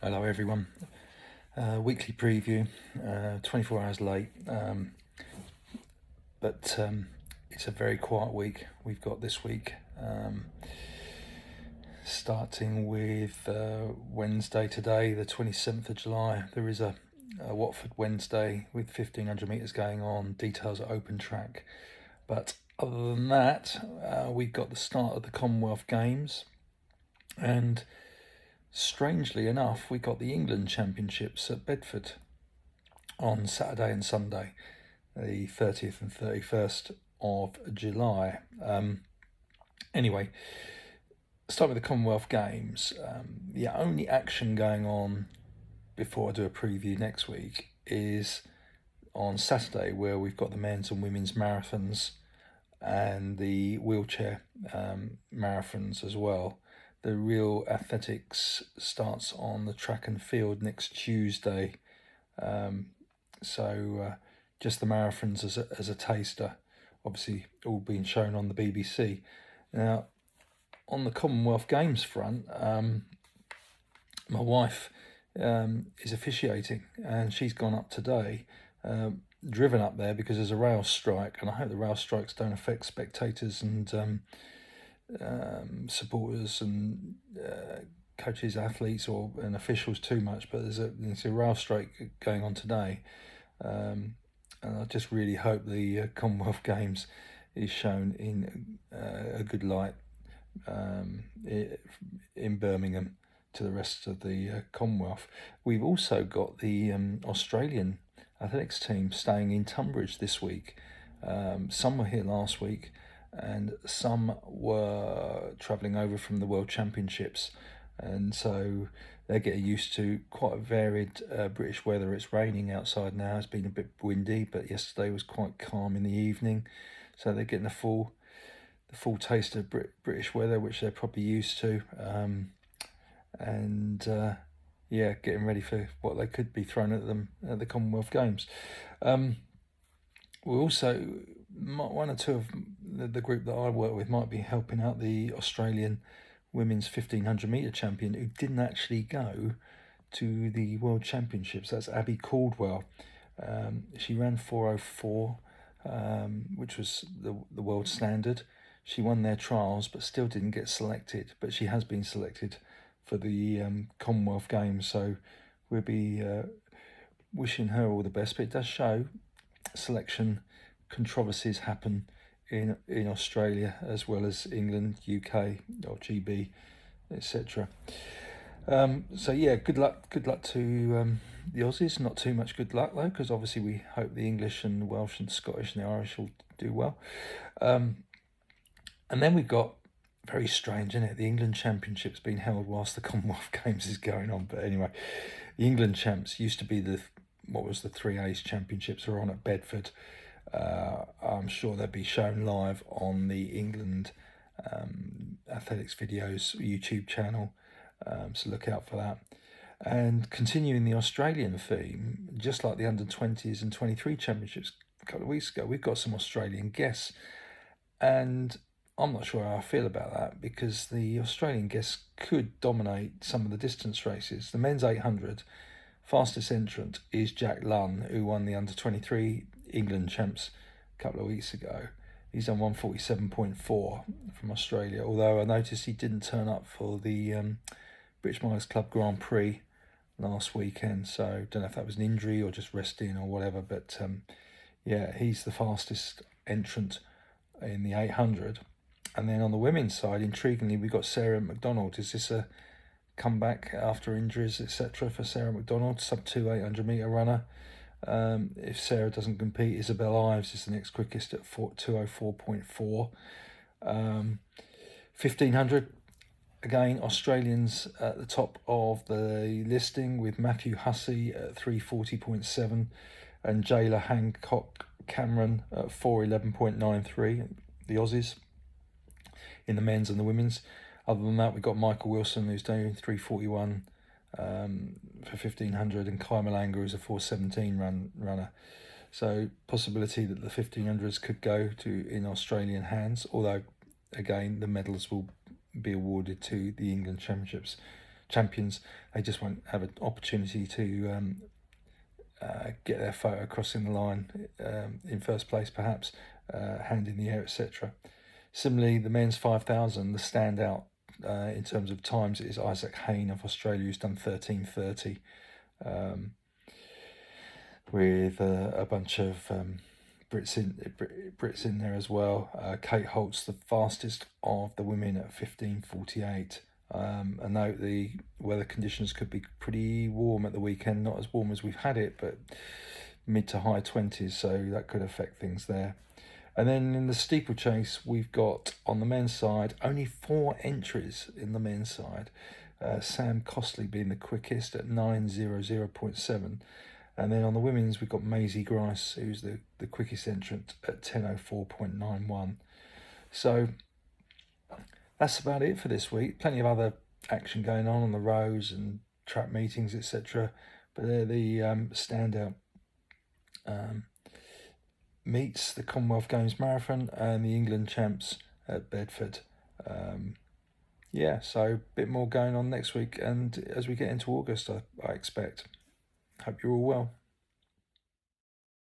Hello everyone. Weekly preview, 24 hours late, but it's a very quiet week we've got this week. Starting with Wednesday today, the 27th of July, there is a Watford Wednesday with 1500 metres going on, details at open track. But other than that, we've got the start of the Commonwealth Games, and strangely enough, we got the England Championships at Bedford on Saturday and Sunday, the 30th and 31st of July. Anyway, start with the Commonwealth Games. The only action going on before I do a preview next week is on Saturday, where we've got the men's and women's marathons and the wheelchair marathons as well. The real athletics starts on the track and field next Tuesday. Just the marathons as a taster, obviously all being shown on the BBC. Now, on the Commonwealth Games front, my wife is officiating, and she's gone up today, driven up there because there's a rail strike, and I hope the rail strikes don't affect spectators and supporters and coaches, athletes, and officials too much. But there's a rail strike going on today, and I just really hope the Commonwealth Games is shown in a good light in Birmingham to the rest of the Commonwealth. We've also got the Australian athletics team staying in Tunbridge this week. Some were here last week, and some were travelling over from the World Championships, and so they're getting used to quite a varied British weather. It's raining outside now. It's been a bit windy, but yesterday was quite calm in the evening, so they're getting the full taste of British weather, which they're probably used to, getting ready for what they could be thrown at them at the Commonwealth Games. We're also, one or two of the group that I work with might be helping out the Australian women's 1500 metre champion, who didn't actually go to the World Championships. That's Abby Caldwell. She ran 4:04, which was the world standard. She won their trials, but still didn't get selected. But she has been selected for the Commonwealth Games, so we'll be wishing her all the best. But it does show selection controversies happen in Australia as well as England, UK, or GB, etc. Good luck to the Aussies. Not too much good luck though, because obviously we hope the English and Welsh and Scottish and the Irish will do well. And then we've got, very strange, isn't it? The England Championship's been held whilst the Commonwealth Games is going on. But anyway, the England champs used to be the 3A's Championships are on at Bedford. I'm sure they'll be shown live on the England athletics videos YouTube channel, so look out for that. And continuing the Australian theme, just like the under-20s and 23 championships a couple of weeks ago, we've got some Australian guests, and I'm not sure how I feel about that, because the Australian guests could dominate some of the distance races. The men's 800 fastest entrant is Jack Lunn, who won the under-23 England champs a couple of weeks ago. He's done 1:47.4 from Australia, although I noticed he didn't turn up for the British Miners Club Grand Prix last weekend, so don't know if that was an injury or just resting or whatever, but he's the fastest entrant in the 800. And then on the women's side, intriguingly, we've got Sarah McDonald. Is this a comeback after injuries, etc., for Sarah McDonald, sub-2 800 metre runner? If Sarah doesn't compete, Isabel Ives is the next quickest at 2:04.4. 1500, again, Australians at the top of the listing, with Matthew Hussey at 3:40.7 and Jayla Hancock Cameron at 4:11.93, the Aussies, in the men's and the women's. Other than that, we've got Michael Wilson, who's doing 3:41 for 1500, and Kai Malanga, who's a 4:17 runner. So possibility that the 1500s could go in Australian hands, although again the medals will be awarded to the England Championships champions, they just won't have an opportunity to get their photo crossing the line in first place, perhaps, hand in the air, etc. Similarly, the men's 5,000, the standout in terms of times is Isaac Hayne of Australia, who's done 13:30, with a bunch of Brits in there as well. Kate Holt's the fastest of the women at 15:48. I know the weather conditions could be pretty warm at the weekend, not as warm as we've had it, but mid to high 20s, so that could affect things there. And then in the steeplechase, we've got on the men's side only 4 entries in the men's side. Sam Costley being the quickest at 9:00.7. And then on the women's, we've got Maisie Grice, who's the quickest entrant at 10:04.91. So that's about it for this week. Plenty of other action going on the rows and track meetings, etc. But they're the standout meets, the Commonwealth Games Marathon and the England champs at Bedford. So a bit more going on next week, and as we get into August, I expect. Hope you're all well.